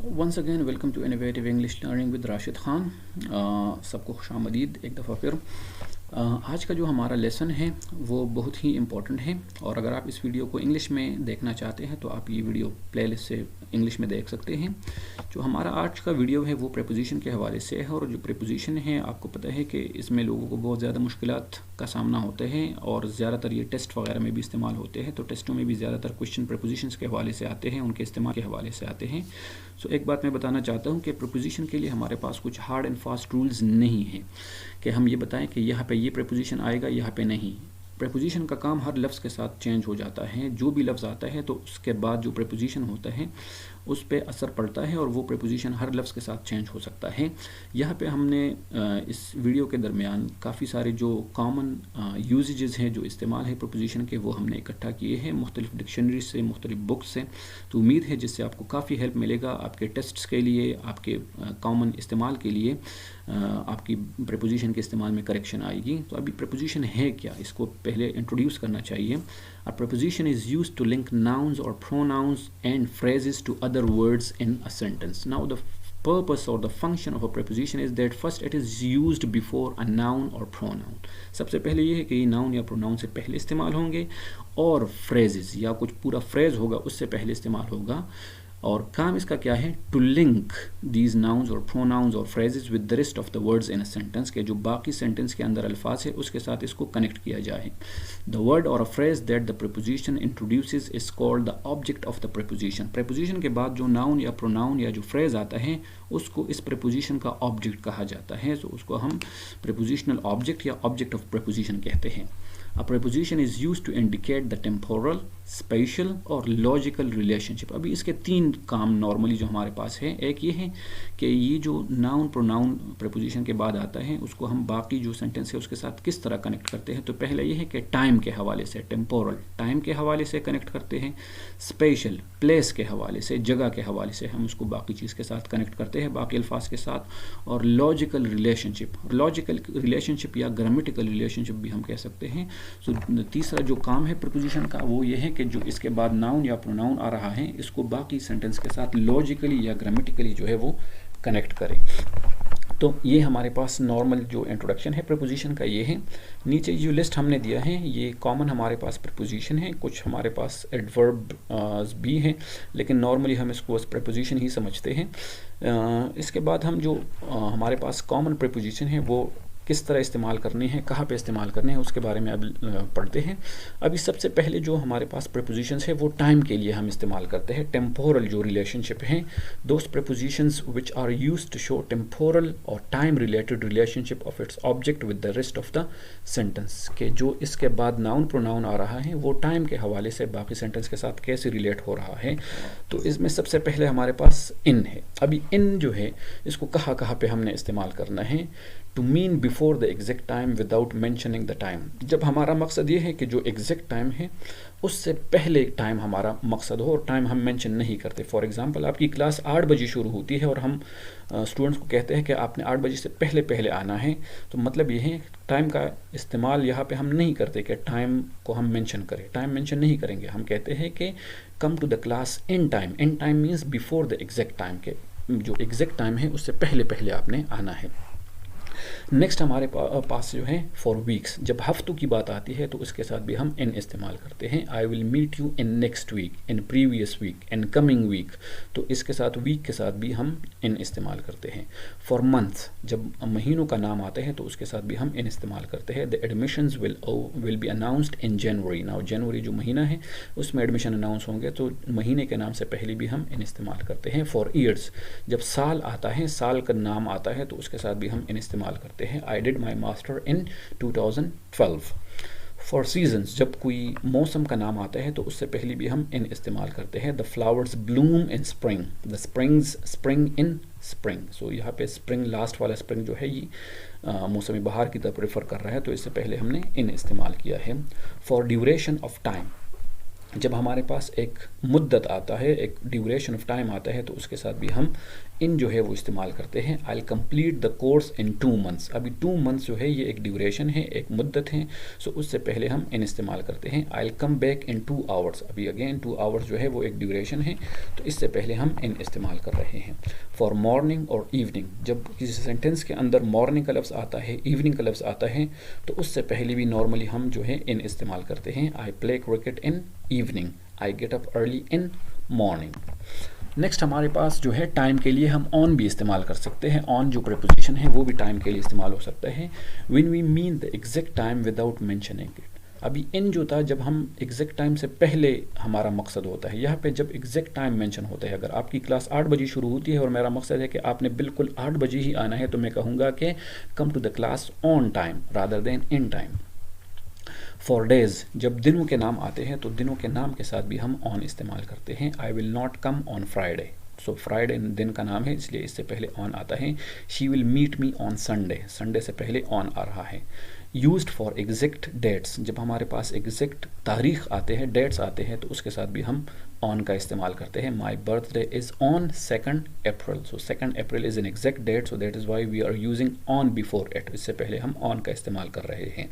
Once again welcome to innovative English learning with Rashid Khan. सबको खुशामदीद एक दफ़ा फिर। आज का जो हमारा लेसन है वो बहुत ही इम्पोर्टेंट है, और अगर आप इस वीडियो को इंग्लिश में देखना चाहते हैं तो आप ये वीडियो प्लेलिस्ट से इंग्लिश में देख सकते हैं। जो हमारा आज का वीडियो है वो प्रीपोजिशन के हवाले से है, और जो प्रीपोजिशन है आपको पता है कि इसमें लोगों को बहुत ज़्यादा मुश्किलात का सामना होता है, और ज़्यादातर ये टेस्ट वगैरह में भी इस्तेमाल होते हैं। तो टेस्टों में भी ज़्यादातर क्वेश्चन प्रीपोजिशंस के हवाले से आते हैं, उनके इस्तेमाल के हवाले से आते हैं। सो एक बात मैं बताना चाहता हूँ कि प्रीपोजिशन के लिए हमारे पास कुछ हार्ड एंड फास्ट रूल्स नहीं है कि हम ये बताएं कि यहाँ पे ये प्रीपोजिशन आएगा, यहाँ पे नहीं। प्रीपोजिशन का काम हर लफ्ज़ के साथ चेंज हो जाता है। जो भी लफ्ज़ आता है तो उसके बाद जो प्रीपोजिशन होता है उस पर असर पड़ता है, और वो प्रीपोजिशन हर लफ्ज़ के साथ चेंज हो सकता है। यहाँ पे हमने इस वीडियो के दरमियान काफ़ी सारे जो कॉमन यूजेज हैं, जो इस्तेमाल है प्रीपोजिशन के, वो हमने इकट्ठा किए हैं मुख्तलिफ डिक्शनरी से, मुख्तलिफ बुक्स से। तो उम्मीद है जिससे आपको काफ़ी हेल्प मिलेगा आपके टेस्ट्स के लिए, आपके कॉमन इस्तेमाल के लिए, आपकी प्रीपोजिशन के इस्तेमाल में करेक्शन आएगी। तो अभी प्रीपोजिशन है क्या, इसको पहले इंट्रोड्यूस करना चाहिए। A preposition is used to link nouns or pronouns and phrases to other words in a sentence. Now the purpose or the function of a preposition is that first it is used before a noun or pronoun. सबसे पहले ये है कि ये noun या pronoun से पहले इस्तेमाल होंगे, और phrases या कुछ पूरा phrase होगा उससे पहले इस्तेमाल होगा। और काम इसका क्या है? टू लिंक दीज नाउन्स और प्रोनाउंस और phrases with the rest of the words in a sentence, के जो बाकी सेंटेंस के अंदर अल्फाज है उसके साथ इसको कनेक्ट किया जाए। द वर्ड और a phrase that the preposition introduces is called the object of the preposition. Preposition के बाद जो नाउन या प्रोनाउन या जो फ्रेज आता है उसको इस प्रीपोजिशन का ऑब्जेक्ट कहा जाता है। तो उसको हम प्रीपोजिशनल ऑब्जेक्ट या ऑब्जेक्ट ऑफ प्रीपोजिशन कहते हैं। A preposition is used to indicate the temporal, spatial और logical relationship। अभी इसके तीन काम नॉर्मली जो हमारे पास है, एक ये है कि ये जो नाउन प्रोनाउन प्रीपोजिशन के बाद आता है उसको हम बाकी जो सेंटेंस है उसके साथ किस तरह कनेक्ट करते हैं। तो पहले ये है कि टाइम के हवाले से, टेम्पोरल टाइम के हवाले से कनेक्ट करते हैं, स्पेशल प्लेस के हवाले से, जगह के हवाले से हम उसको बाकी चीज़ के साथ कनेक्ट करते हैं, बाकी अल्फाज के साथ, और लॉजिकल रिलेशनशिप, लॉजिकल रिलेशनशिप या ग्रामेटिकल रिलेशनशिप भी हम कह सकते हैं। सो तीसरा जो काम है प्रीपोजिशन का वो ये है कि जो इसके बाद नाउन या प्रोनाउन आ रहा है इसको बाकी सेंटेंस के साथ लॉजिकली या ग्रामेटिकली जो है वो कनेक्ट करें। तो ये हमारे पास नॉर्मल जो इंट्रोडक्शन है प्रीपोजिशन का ये है। नीचे जो लिस्ट हमने दिया है ये कॉमन हमारे पास प्रीपोजिशन है, कुछ हमारे पास एडवर्ब भी हैं, लेकिन नॉर्मली हम इसको प्रीपोजिशन ही समझते हैं। इसके बाद हम जो हमारे पास कॉमन प्रीपोजिशन है वो किस तरह इस्तेमाल करने हैं, कहाँ पे इस्तेमाल करने हैं, उसके बारे में अब पढ़ते हैं। अभी सबसे पहले जो हमारे पास प्रीपोजिशंस है वो टाइम के लिए हम इस्तेमाल करते हैं। टेम्पोरल जो रिलेशनशिप हैं, those prepositions which are used to show temporal और time related relationship of its object with the rest of the sentence, के जो इसके बाद नाउन प्रोनाउन आ रहा है वो टाइम के हवाले से बाकी सेंटेंस के साथ कैसे रिलेट हो रहा है। तो इसमें सबसे पहले हमारे पास इन है। अभी इन जो है इसको कहाँ कहाँ पे हमने इस्तेमाल करना है। To mean before the exact time without mentioning the time, जब हमारा मकसद ये है कि जो एग्जैक्ट टाइम है उससे पहले टाइम हमारा मकसद हो और टाइम हम मेंशन नहीं करते। फॉर एग्जांपल आपकी क्लास 8 बजे शुरू होती है और हम स्टूडेंट्स को कहते हैं कि आपने 8 बजे से पहले पहले आना है, तो मतलब ये है टाइम का इस्तेमाल यहाँ पे हम नहीं करते कि टाइम को हम मेंशन करें, टाइम मेंशन नहीं करेंगे। हम कहते हैं कि come to the class in time. In time means before the exact time, के जो एग्जैक्ट टाइम है उससे पहले पहले आपने आना है। नेक्स्ट हमारे पास जो है फॉर वीक्स, जब हफ्तों की बात आती है तो उसके साथ भी हम इन इस्तेमाल करते हैं। I will meet you in next week, in previous week, in coming week, तो इसके साथ वीक के साथ भी हम इन इस्तेमाल करते हैं। फॉर मंथ, जब महीनों का नाम आता है तो उसके साथ भी हम इन इस्तेमाल करते हैं। The admissions will be announced in January. Now जनवरी जो महीना है उसमें एडमिशन अनाउंस होंगे, तो महीने के नाम से पहले भी हम इन इस्तेमाल करते हैं। फॉर ईयर्स, जब साल आता है, साल का नाम आता है तो उसके साथ भी हम इन इस्तेमाल करते हैं। I did my master in 2012। For seasons, जब कोई मौसम का नाम आता है तो उससे पहले भी हम इन इस्तेमाल करते हैं। The flowers bloom in spring, the springs spring in spring. So यहाँ पे स्प्रिंग, लास्ट वाला स्प्रिंग जो है ये मौसमी बहार की तरफ रेफर कर रहा है, तो इससे पहले हमने इन इस्तेमाल किया है। फॉर ड्यूरेशन ऑफ टाइम, जब हमारे पास एक मुद्दत आता है, एक ड्यूरेशन ऑफ टाइम आता है, तो उसके साथ भी हम इन जो है वो इस्तेमाल करते हैं। आई complete the course in 2 months. अभी 2 मंथ्स जो है ये एक ड्यूरेशन है, एक मुद्दत है, सो उससे पहले हम इन इस्तेमाल करते हैं। आई कम बैक इन 2 आवर्स। अभी अगेन 2 आवर्स जो है वो एक ड्यूरेशन है, तो इससे पहले हम इन इस्तेमाल कर रहे हैं। फॉर मॉर्निंग और इवनिंग, जब किसी सेंटेंस के अंदर मॉर्निंग का लफ्ज़ आता है, इवनिंग का लफ्ज़ आता है, तो उससे पहले भी नॉर्मली हम जो है इन इस्तेमाल करते हैं। I play cricket in evening, I get up early in morning. Next हमारे पास जो है टाइम के लिए हम ऑन भी इस्तेमाल कर सकते हैं। ऑन जो प्रीपोजिशन है वो भी टाइम के लिए इस्तेमाल हो सकता है। When we mean the exact time without mentioning it. अभी इन जो था, जब हम एग्जैक्ट टाइम से पहले हमारा मकसद होता है, यहाँ पे जब एग्जैक्ट टाइम मेंशन होता है, अगर आपकी क्लास 8 बजे शुरू होती है और मेरा मकसद है कि आपने बिल्कुल 8 बजे ही आना है, तो मैं कहूँगा कि come to the class on time rather than in time. For days, जब दिनों के नाम आते हैं तो दिनों के नाम के साथ भी हम ऑन इस्तेमाल करते हैं। I will not come on Friday. So Friday दिन का नाम है, इसलिए इससे पहले ऑन आता है। She will meet me on Sunday, Sunday से पहले ऑन आ रहा है। यूज्ड फॉर एग्जैक्ट डेट्स, जब हमारे पास एग्जैक्ट तारीख आते हैं, डेट्स आते हैं, तो उसके साथ भी हम ऑन का इस्तेमाल करते हैं। My birthday is on 2 April. So 2 April is an exact date, so that is why we are using on before it. इससे पहले हम ऑन का इस्तेमाल कर रहे हैं।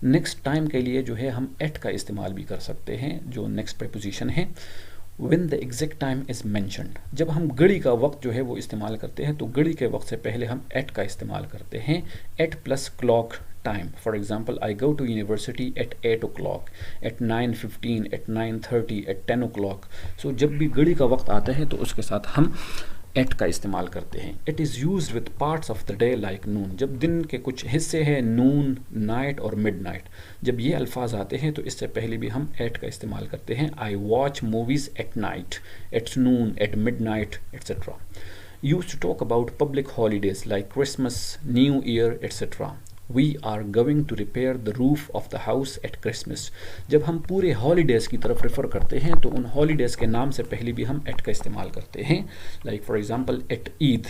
नेक्स्ट टाइम के लिए जो है हम एट का इस्तेमाल भी कर सकते हैं, जो नेक्स्ट प्रीपोजिशन है। When the exact time is mentioned, जब हम घड़ी का वक्त जो है वो इस्तेमाल करते हैं, तो घड़ी के वक्त से पहले हम एट का इस्तेमाल करते हैं। At plus clock time, for example I go to university at 8 o'clock, at 9:15, at 9:30, at 10 o'clock। So जब भी घड़ी का वक्त आता है तो उसके साथ हम एट का इस्तेमाल करते हैं। It is use with parts of the day like noon, जब दिन के कुछ हिस्से हैं, नून, नाइट और मिड नाइट, जब ये अल्फाज आते हैं तो इससे पहले भी हम एट का इस्तेमाल करते हैं। I watch movies at night, at noon, at midnight etcetera. Use to talk about public holidays like Christmas, New Year etcetera. We are going to repair the roof of the house at Christmas, जब हम पूरे holidays की तरफ refer करते हैं तो उन holidays के नाम से पहले भी हम एट का इस्तेमाल करते हैं। Like for example at Eid,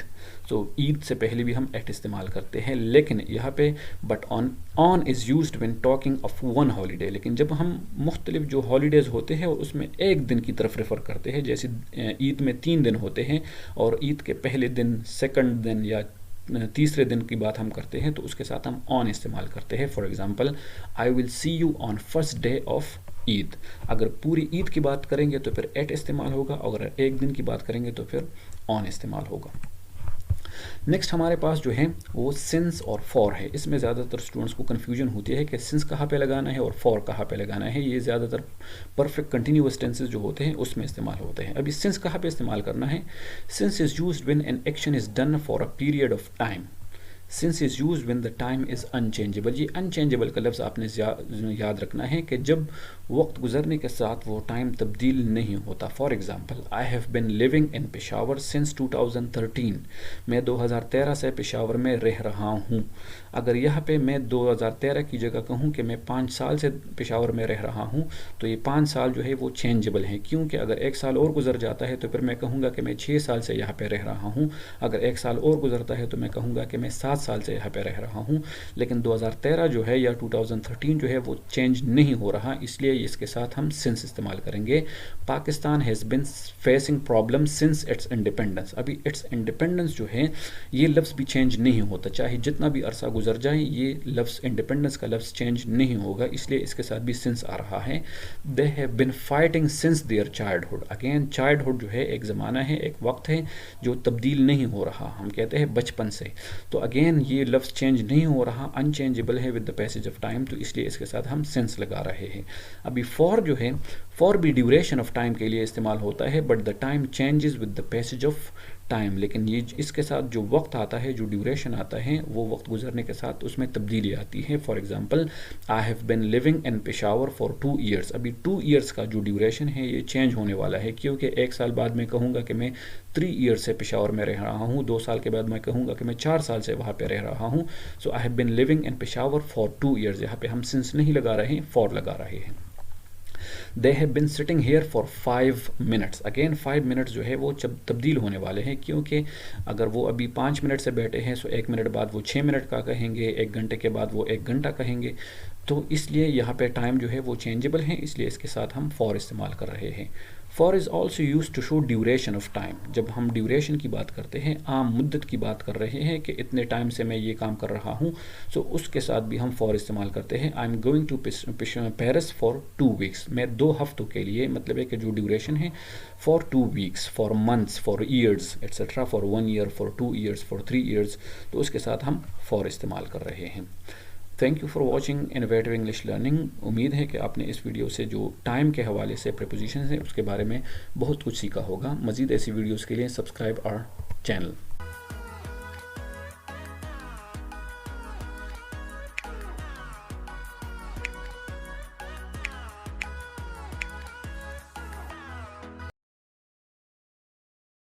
so Eid से पहले भी हम एट इस्तेमाल करते हैं। लेकिन यहाँ पे but on is used when talking of one holiday, लेकिन जब हम मुख्तलिफ जो हॉलीडेज़ होते हैं और उसमें एक दिन की तरफ रेफ़र करते हैं, जैसे ईद में 3 दिन होते हैं और ईद के पहले दिन, सेकंड दिन या तीसरे दिन की बात हम करते हैं, तो उसके साथ हम ऑन इस्तेमाल करते हैं। For example I will see you on first day of Eid. अगर पूरी ईद की बात करेंगे तो फिर एट इस्तेमाल होगा, अगर एक दिन की बात करेंगे तो फिर ऑन इस्तेमाल होगा। नेक्स्ट हमारे पास जो है वो सिंस और फॉर है। इसमें ज़्यादातर स्टूडेंट्स को कन्फ्यूजन होती है कि सिंस कहाँ पे लगाना है और फॉर कहाँ पे लगाना है। ये ज़्यादातर परफेक्ट कंटिन्यूअस टेंसेस जो होते हैं उसमें इस्तेमाल होते हैं। अभी सिंस कहाँ पे इस्तेमाल करना है? Since is used when an action is done for a period of time. Since is use when the time is unchangeable. ये अनचेंजेबल का लफ्ज़ आपने याद रखना है कि जब वक्त गुजरने के साथ वो टाइम तब्दील नहीं होता। For example I have been living in Peshawar since 2013। मैं 2013 से पेशावर में रह रहा हूँ। अगर यहाँ पे मैं 2013 की जगह कहूँ कि मैं 5 साल से पेशावर में रह रहा हूँ, तो ये 5 साल जो है वो चेंजेबल है, क्योंकि अगर 1 साल और गुजर जाता है तो फिर मैं कहूँगा कि मैं 6 साल से यहाँ पे रह रहा हूँ। अगर 1 साल और गुजरता है तो मैं कहूँगा कि मैं 7 साल से यहाँ पे रह रहा हूँ। लेकिन 2013 जो है या 2013 जो है वो चेंज नहीं हो रहा, इसलिए इसके साथ हम सिंस इस्तेमाल करेंगे। Pakistan has been facing problem since it's independence. अभी इट्स इंडिपेंडेंस जो है ये लफ्ज़ भी चेंज नहीं होता, चाहे जितना भी अरसा गुजर जाए ये लफ्ज़ इंडिपेंडेंस का लफ्ज़ चेंज नहीं होगा, इसलिए इसके साथ भी सिंस आ रहा है। They have been fighting since their childhood. Again childhood जो है एक ज़माना है, एक वक्त है जो तब्दील नहीं हो रहा, हम कहते हैं बचपन से। तो अगेन ये लफ्ज़ चेंज नहीं हो रहा, अनचेंजेबल है with the passage of time, तो इसलिए इसके साथ हम सिंस लगा रहे हैं। अभी फॉर जो है, फॉर भी ड्यूरेशन ऑफ टाइम के लिए इस्तेमाल होता है, but the time changes with the passage of time. लेकिन ये इसके साथ जो वक्त आता है, जो ड्यूरेशन आता है, वो वक्त गुजरने के साथ उसमें तब्दीली आती है। For example I have been living in Peshawar for 2 years। अभी 2 years का जो ड्यूरेशन है ये चेंज होने वाला है, क्योंकि 1 साल बाद मैं कहूँगा कि मैं 3 years से पेशावर में रह रहा हूँ, 2 साल के बाद मैं कहूँगा कि मैं 4 साल से वहाँ पे रह रहा हूँ। So I have been living in Peshawar for 2 years। यहाँ पे हम सिंस नहीं लगा रहे हैं, फॉर लगा रहे हैं। They have been sitting here for 5 minutes। Again 5 minutes जो है वो जब तब्दील होने वाले हैं, क्योंकि अगर वो अभी 5 मिनट से बैठे हैं तो 1 मिनट बाद वो 6 मिनट का कहेंगे, 1 घंटे के बाद वो 1 घंटा कहेंगे। तो इसलिए यहाँ पे टाइम जो है वो चेंजेबल है, इसलिए इसके साथ हम फॉर इस्तेमाल कर रहे हैं। For is also use to show duration of time. जब हम ड्यूरेशन की बात करते हैं, आम मुद्दत की बात कर रहे हैं कि इतने टाइम से मैं ये काम कर रहा हूँ, सो उसके साथ भी हम फॉर इस्तेमाल करते हैं। I am going to Paris for 2 weeks, मैं 2 हफ्तों के लिए, मतलब है कि जो ड्यूरेशन है, for 2 weeks, for months, for years etcetera, for 1 year, for 2 years, for 3 years, तो उसके साथ हम फॉर इस्तेमाल कर रहे हैं। Thank you for watching innovative English learning. उम्मीद है कि आपने इस वीडियो से जो टाइम के हवाले से प्रीपोजिशंस हैं उसके बारे में बहुत कुछ सीखा होगा। मज़ीद ऐसी वीडियोज़ के लिए सब्सक्राइब आवर चैनल।